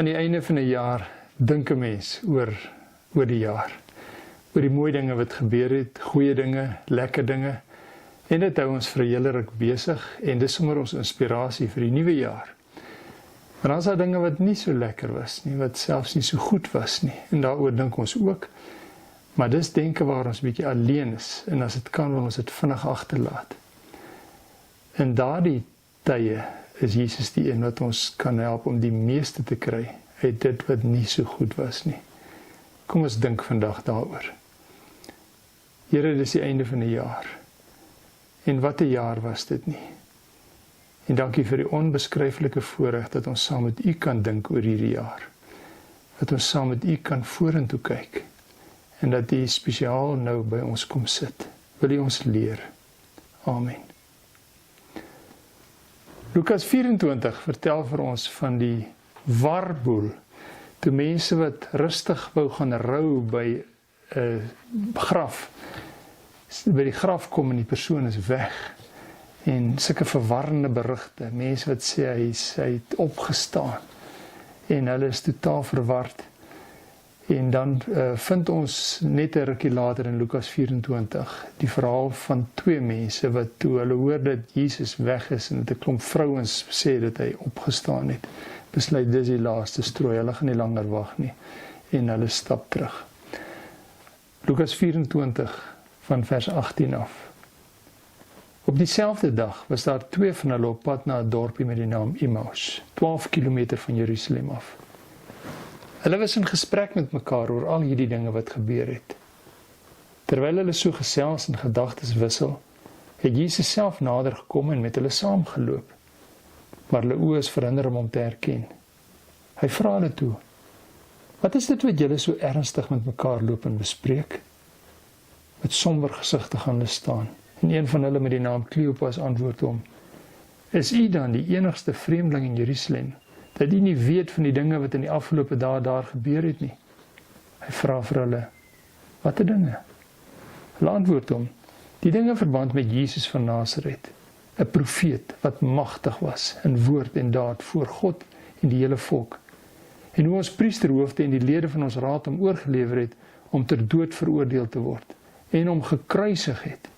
Aan die einde van 'n jaar dink 'n mens oor die jaar. Oor die mooi dinge wat gebeur het, goeie dinge, lekker dinge. En dit hou ons vir 'n hele ruk besig en dis sommer ons inspirasie vir die nuwe jaar. Maar dan is daar dinge wat nie so lekker was nie, wat selfs nie so goed was nie. En daaroor dink ons ook. Maar dis denke waar ons 'n bietjie alleen is en as dit kan wil ons dit vinnig agterlaat. En daardie tye is Jesus die een wat ons kan help om die meeste te kry uit dit wat nie so goed was nie. Kom ons dink vandag daaroor. Here, dis die einde van die jaar. En wat 'n jaar was dit nie. En dankie vir die onbeskryflike voorreg dat ons saam met U kan dink oor hierdie jaar. Dat ons saam met U kan vorentoe kyk. En dat U spesiaal nou by ons kom sit. Wil U ons leer. Amen. Lukas 24 vertel vir ons van die warboel. Toe mense wat rustig wou gaan rou by 'n graf. By die graf kom en die persoon is weg. En sulke verwarrende berigte. Mense wat sê hy het opgestaan. En hulle is totaal verward. En dan vind ons net 'n rukkie later in Lukas 24 die verhaal van twee mense wat toe hulle hoor dat Jesus weg is en dat 'n klomp vrouens sê dat hy opgestaan het, besluit dis die laaste strooi, hulle gaan nie langer wag nie en hulle stap terug. Lukas 24 van vers 18 af. Op dieselfde dag was daar twee van hulle op pad na 'n dorpie met die naam Emmaus, 12 kilometer van Jerusalem af. Hulle was in gesprek met mekaar oor al hierdie dinge wat gebeur het. Terwyl hulle so gesels en gedagtes wissel, het Jesus self nader gekom en met hulle saamgeloop, maar hulle oë is verhinder om hom te herken. Hy vra hulle toe: "Wat is dit wat julle so ernstig met mekaar loop en bespreek?" Met somber gesigte gaan hulle staan, en een van hulle met die naam Kleopas antwoord hom: "Is u dan die enigste vreemdeling in Jerusalem, dat u nie weet van die dinge wat in die afgelope dae daar gebeur het nie?" Hy vra vir hulle: "Watter dinge?" Hulle antwoord hom: "Die dinge verband met Jesus van Nasaret, 'n profeet wat magtig was in woord en daad voor God en die hele volk, en hoe ons priesterhoofde en die lede van ons raad hom oorgelewer het om ter dood veroordeel te word en hom gekruisig het.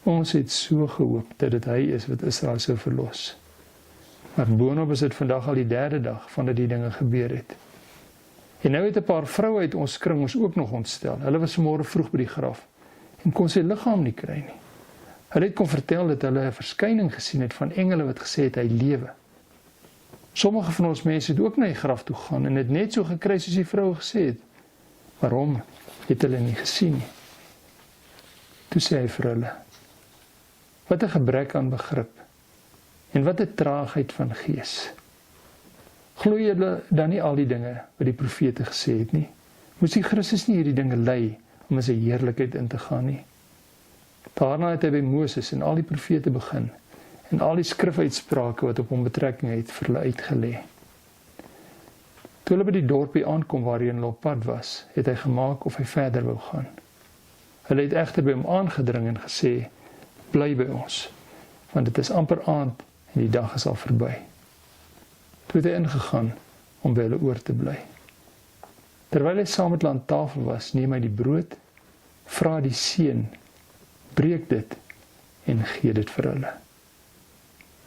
Ons het so gehoop dat dit hy is wat Israel sou verlos. Maar boonop is dit vandag al die 3de dag vandat die dinge gebeur het. En nou het 'n paar vroue uit ons kring ons ook nog ontstel. Hulle was vanmôre vroeg by die graf en kon sy liggaam nie kry nie. Hulle het kon vertel dat hulle 'n verskyning gesien het van engele wat gesê het hy lewe. Sommige van ons mense het ook na die graf toe gegaan en het net so gekry soos die vroue gesê het. Waarom het hulle nie gesien nie?" Toe sê hy vir hulle: "Wat 'n gebrek aan begrip en wat 'n traagheid van gees. Glo julle dan nie al die dinge wat die profete gesê het nie? Moes die Christus nie hierdie dinge ly om in sy heerlikheid in te gaan nie? Daarna het hy by Moses en al die profete begin en al die skrifuitsprake wat op hom betrekking het vir hulle uitgelê. Toe hulle by die dorpie aankom waarheen hulle op pad was, het hy gemaak of hy verder wou gaan. Hulle het egter by hom aangedring en gesê: "Bly by ons, want dit is amper aand en die dag is al verby." Toe het hy ingegaan om by hulle oor te bly. Terwyl hy saam met hulle aan tafel was, neem hy die brood, vra die seun, breek dit en gee dit vir hulle.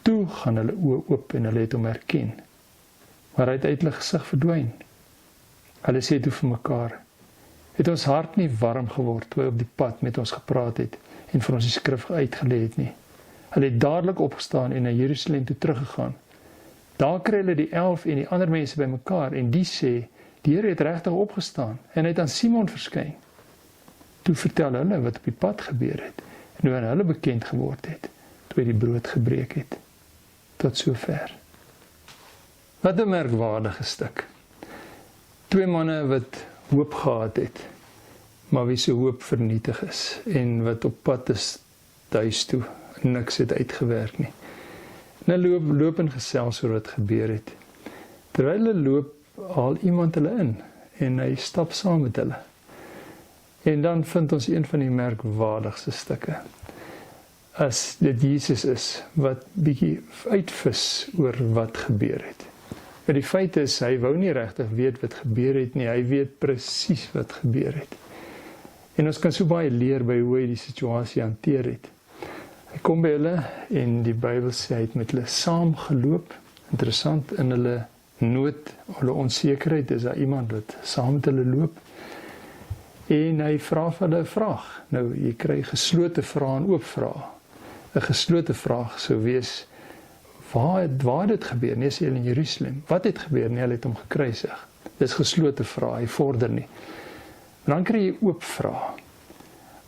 Toe gaan hulle oë oop en hulle het hom herken, maar hy het uit hulle gesig verdwyn. Hulle sê toe vir mekaar: "Het ons hart nie warm geword toe hy op die pad met ons gepraat het en vir ons die skrif uitgelê het nie?" Hulle het dadelik opgestaan en na Jerusalem toe teruggegaan. Daar kry hulle die 11 en die ander mense by mekaar en die sê: "Die Here het regtig opgestaan en hy het aan Simon verskyn." Toe vertel hulle wat op die pad gebeur het en hoe aan hulle bekend geword het toe hy die brood gebreek het. Tot sover. Wat 'n merkwaardige stuk. Twee manne wat hoop gehad het, maar wie se hoop vernietig is en wat op pad is huis toe, niks het uitgewerk nie. En hulle loop en gesels oor wat gebeur het. Terwyl hulle loop, haal iemand hulle in en hy stap saam met hulle. En dan vind ons een van die merkwaardigste stukke. As dit Jesus is wat bietjie uitvis oor wat gebeur het. Maar die feit is, hy wou nie regtig weet wat gebeur het nie, hy weet presies wat gebeur het. En ons kan so baie leer by hoe hy die situasie hanteer het. Hy kom by hulle en die Bybel sê hy het met hulle saam geloop. Interessant, in hulle nood, hulle onsekerheid, is daar iemand wat saam met hulle loop. En hy vra vir hulle 'n vraag. Nou, jy kry geslote vrae en oop vrae. 'n Geslote vraag sou wees, waar het dit gebeur? Nee, sê hulle in Jerusalem. Wat het gebeur? Nee, hulle het hom gekruisig. Dis geslote vrae, hy vorder nie. En dan kry jy oop vrae.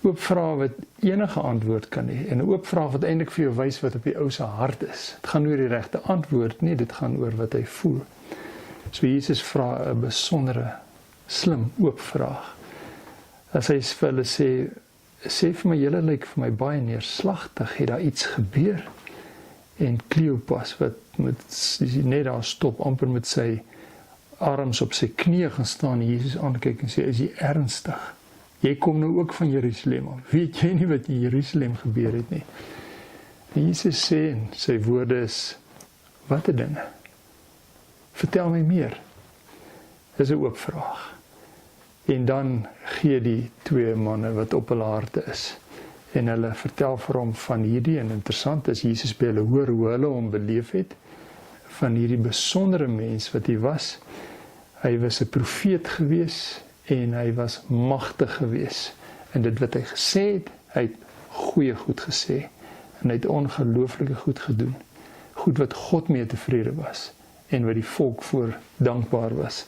Oop vrae wat enige antwoord kan hê. En 'n oop vraag wat eintlik vir jou wys wat op die ou se hart is. Dit gaan oor die regte antwoord nie, dit gaan oor wat hy voel. So Jesus vra 'n besondere, slim, oop vraag. As hy vir hulle sê vir my, julle lyk vir my baie neerslagtig, het daar iets gebeur? En Kleopas, wat net daar stop, amper met sy arms op sy knieë gaan staan en Jesus aankyk en sê, is jy ernstig? Jy kom nou ook van Jerusalem af. Weet jy nie wat in Jerusalem gebeur het nie? En Jesus sê, en sy woorde is, wat 'n dinge? Vertel my meer. Dis 'n oop vraag. En dan gee die twee manne wat op hulle harte is. En hulle vertel vir hom van hierdie, en interessant is, Jesus by hulle hoor hoe hulle hom beleef het, van hierdie besondere mens wat hy was. Hy was 'n profeet gewees, en hy was magtig gewees. En dit wat hy gesê het, hy het goeie goed gesê. En hy het ongelooflike goed gedoen. Goed wat God mee tevrede was. En wat die volk voor dankbaar was.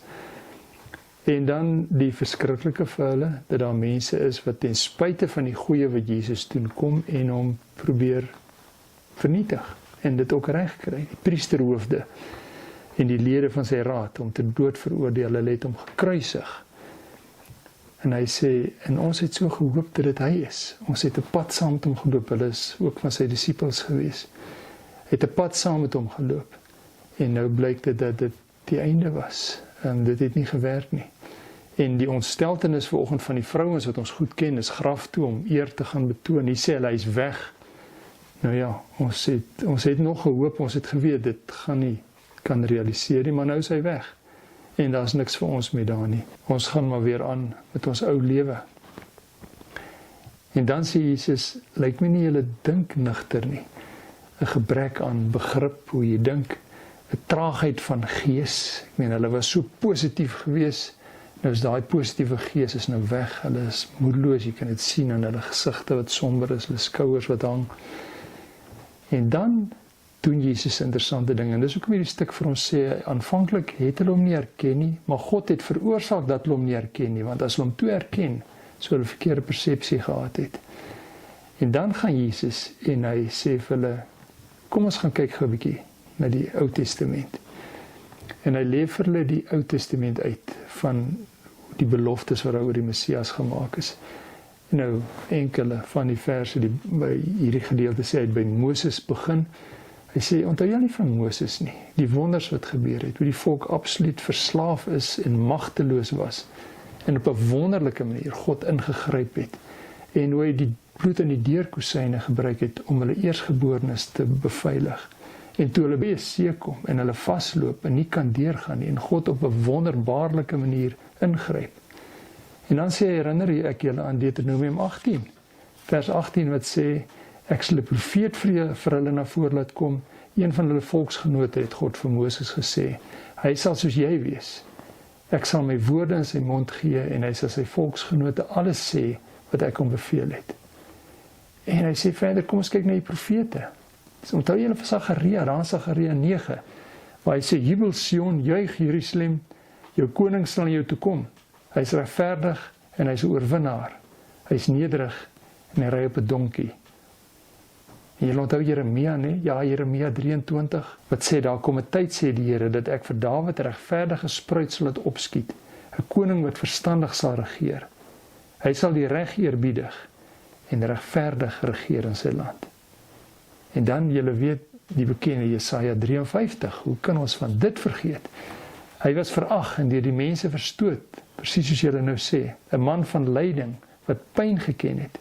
En dan die verskriklike vir hulle, dat daar mense is wat ten spyte van die goeie wat Jesus doen kom en hom probeer vernietig. En dit ook reg kry. Die priesterhoofde en die lede van sy raad om te dood veroordeel, hulle het hom gekruisig. En hy sê, en ons het so gehoop dat dit hy is. Ons het 'n pad saam met hom geloop, hulle is ook van sy disippels gewees. Het 'n pad saam met hom geloop. En nou blyk dit dat dit die einde was. En dit het nie gewerk nie. En die ontsteltenis vanoggend van die vrouens wat ons goed ken, is graf toe om eer te gaan betoon. Die sê hy is weg. Nou ja, ons het nog gehoop, ons het geweet, dit gaan nie kan realiseer nie, maar nou is hy weg. En daar is niks vir ons mee daar nie. Ons gaan maar weer aan met ons ou lewe. En dan sê Jesus, lyk my nie julle dink nigter nie. 'n Gebrek aan begrip hoe jy dink, 'n traagheid van gees. Ek meen, hulle was so positief gewees. Nou is daai positiewe gees is nou weg. Hulle is moedeloos, jy kan dit sien aan hulle gesigte wat somber is, hulle skouers wat hang. En dan doen Jesus interessante dinge. En dis hoekom hierdie stuk vir ons sê, aanvanklik het hulle hom nie erken nie, maar God het veroorsaak dat hulle hom nie erken nie, want as hulle hom toe erken, sou hulle verkeerde persepsie gehad het. En dan gaan Jesus en hy sê vir hulle, kom ons gaan kyk gou 'n bietjie na die Ou Testament. En hy lê vir hulle die Ou Testament uit van die beloftes wat oor die Messias gemaak is. Nou, enkele van die verse by hierdie gedeelte sê hy by Moses begin. Hy sê, onthou jy nie van Moses nie, die wonders wat gebeur het, hoe die volk absoluut verslaaf is en magteloos was, en op 'n wonderlike manier God ingegryp het, en hoe hy die bloed in die deurkusyne gebruik het om hulle eersgeborenes te beveilig, en toe hulle by 'n see kom, en hulle vasloop, en nie kan deurgaan nie, en God op 'n wonderbaarlike manier ingryp. En dan sê hy, herinner ek julle aan Deuteronomium 18, vers 18 wat sê, ek sal 'n profeet vir hulle na vore laat kom. Een van hulle volksgenote het God vir Moses gesê, hy sal soos jy wees. Ek sal my woorde in sy mond gee en hy sal sy volksgenote alles sê wat ek hom beveel het. En hy sê verder, kom ons kyk na die profete. So, onthou julle van Sagaria, daar in Sagaria 9, waar hy sê, jubel Sion, juig Jerusalem, jou koning sal in jou toe kom. Hy is regverdig en hy is 'n oorwinnaar. Hy is nederig en hy ry op 'n donkie. En jy onthou Jeremia, nee? Ja, Jeremia 23, wat sê, daar kom 'n tyd, sê die Here, dat ek vir Dawid 'n regverdige spruit sal laat opskiet, 'n koning wat verstandig sal regeer. Hy sal die reg eerbiedig en regverdig regeer in sy land. En dan, julle weet, die bekende Jesaja 53, hoe kan ons van dit vergeet? Hy was verag en deur die mense verstoot, presies soos julle nou sê, 'n man van lyding, wat pyn geken het.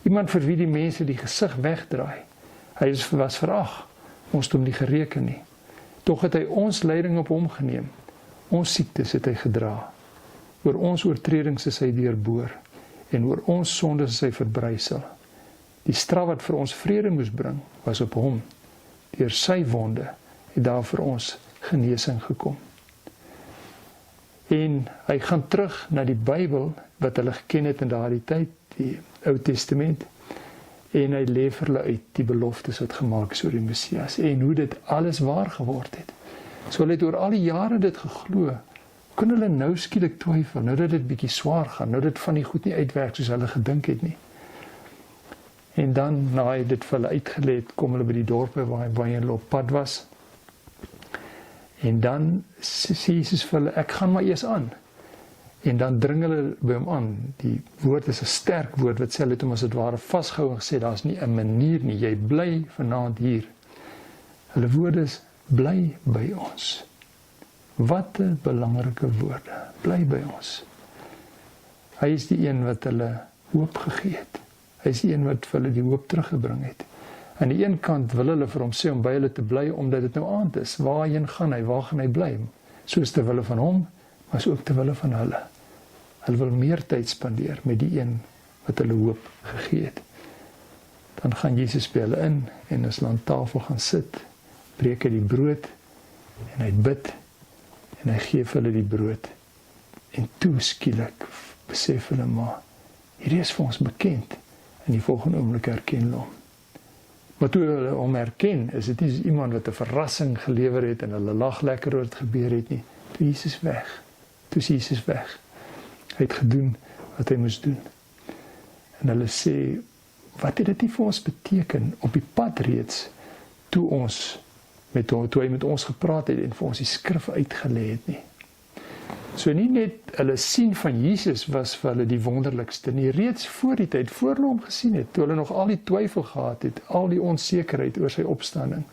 Iemand vir wie die mense die gesig wegdraai. Hy was verag, ons het hom nie gereken nie. Tog het hy ons lyding op hom geneem. Ons siektes het hy gedra. Oor ons oortredings is hy deurboor en oor ons sondes is hy verbrysel. Die straf wat vir ons vrede moes bring, was op hom. Deur sy wonde het daar vir ons genesing gekom. En hy gaan terug na die Bybel wat hulle geken het in daardie tyd, die Ou Testament, en hy lê vir hulle uit die beloftes wat gemaak is oor die Messias en hoe dit alles waar geword het. So hulle het oor al die jare dit geglo. Kan hulle nou skielik twyfel, nou dat dit bietjie swaar gaan, nou dat van die goed nie uitwerk soos hulle gedink het nie. En dan, na hy dit vir hulle uitgelê het, kom hulle by die dorpe waar hulle op pad was. En dan sê Jesus vir hulle, ek gaan maar eers aan. En dan dring hulle by hom aan. Die woord is 'n sterk woord wat sê hulle het hom as dit ware vasgehou en gesê, daar's nie 'n manier nie, jy bly vanaand hier. Hulle woorde is, bly by ons. Wat 'n belangrike woorde, bly by ons. Hy is die een wat hulle hoop gegee het. Hy is die een wat vir hulle die hoop teruggebring het. Aan die een kant wil hulle vir hom sê om by hulle te bly, omdat dit nou aand is. Waarheen gaan hy? Waar gaan hy bly? Soos ter wille van hom, maar so ook ter wille van hulle. Hulle wil meer tyd spandeer met die een wat hulle hoop gegee het. Dan gaan Jesus by hulle in en as hulle aan tafel gaan sit, breek hy die brood en hy bid en hy gee vir hulle die brood. En toe skielik besef hulle maar, hierdie is vir ons bekend. En die volgende oomblik herken hulle hom. Maar toe hulle hom herken, is dit nie iemand wat 'n verrassing gelewer het en hulle lag lekker oor dit gebeur het nie. Toe Jesus weg. Toe is Jesus weg. Hy het gedoen wat hy moes doen. En hulle sê, wat het dit nie vir ons beteken op die pad reeds, toe hy met ons gepraat het en vir ons die skrif uitgelê het nie. So nie net hulle sien van Jesus was vir hulle die wonderlikste nie, reeds voor die tyd, voor hulle hom gesien het, toe hulle nog al die twyfel gehad het, al die onsekerheid oor sy opstanding,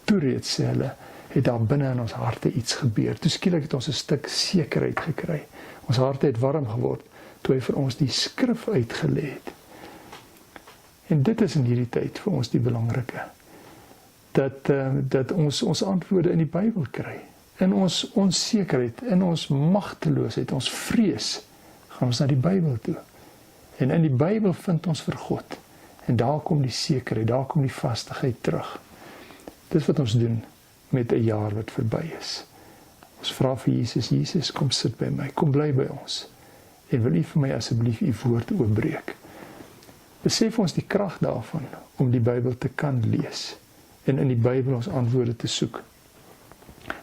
toe reeds sê hulle, het daar binne in ons harte iets gebeur. Toe skielik het ons 'n stuk sekerheid gekry. Ons harte het warm geword, toe hy vir ons die skrif uitgelê het. En dit is in hierdie tyd vir ons die belangrike, dat ons antwoorde in die Bybel kry. In ons onsekerheid, in ons magteloosheid, ons vrees, gaan ons na die Bybel toe. En in die Bybel vind ons vir God. En daar kom die sekerheid, daar kom die vastigheid terug. Dis wat ons doen met 'n jaar wat verby is. Ons vra vir Jesus, Jesus, kom sit by my, kom bly by ons. En wil U vir my asseblief U woord oopbreek. Besef ons die krag daarvan om die Bybel te kan lees en in die Bybel ons antwoorde te soek.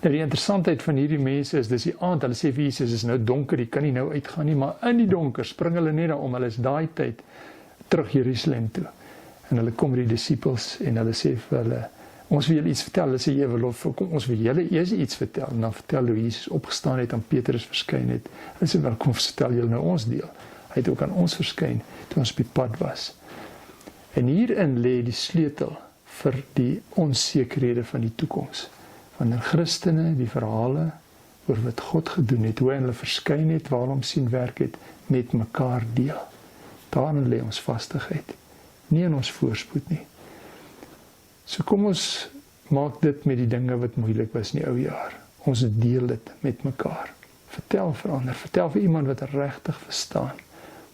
Nou die interessantheid van hierdie mense is, dis die aand, hulle sê vir Jesus, is nou donker, jy kan nie nou uitgaan nie, maar in die donker spring hulle net daarom, hulle is daai tyd terug Jerusalem toe. En hulle kom by die disippels en hulle sê vir hulle, ons wil julle iets vertel. Hulle sê, kom, ons wil julle eers iets vertel. En dan vertel hoe Jesus opgestaan het, aan Petrus verskyn het. Hulle sê, wel, kom, vertel julle nou ons deel. Hy het ook aan ons verskyn, toe ons op die pad was. En hierin lê die sleutel vir die onsekerhede van die toekoms. Wanneer Christene die verhale oor wat God gedoen het, hoe hy hulle verskyn het, waarom sien werk het, met mekaar deel. Daarin lê ons vastigheid, nie in ons voorspoed nie. So kom ons maak dit met die dinge wat moeilik was in die ou jaar. Ons deel dit met mekaar. Vertel vir ander, vertel vir iemand wat regtig verstaan,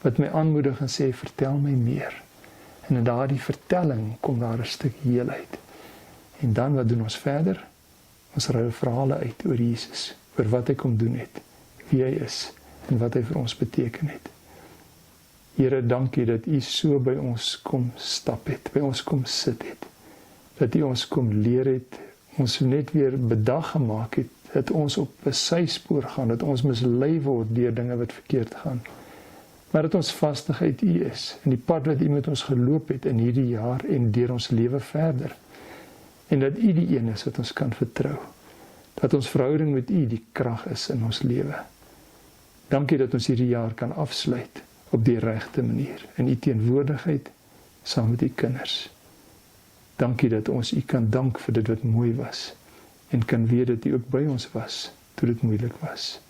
wat my aanmoedig en sê, vertel my meer. En in daardie vertelling kom daar 'n stuk heelheid. En dan wat doen ons verder? Ons ruil verhale uit oor Jesus, oor wat hy kom doen het, wie hy is en wat hy vir ons beteken het. Here, dankie dat U so by ons kom stap het, by ons kom sit het, dat U ons kom leer het, ons net weer bedag gemaak het, dat ons op 'n syspoor gaan, dat ons mislei word deur dinge wat verkeerd gaan, maar dat ons vastigheid U is, en die pad wat U met ons geloop het in hierdie jaar en deur ons lewe verder, en dat U die een is wat ons kan vertrou, dat ons verhouding met U die krag is in ons lewe. Dankie dat ons hierdie jaar kan afsluit op die regte manier, in U teenwoordigheid, saam met U kinders. Dankie dat ons U kan dank vir dit wat mooi was, en kan weet dat U ook by ons was, toe dit moeilik was.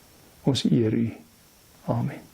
Ons eer U. Amen.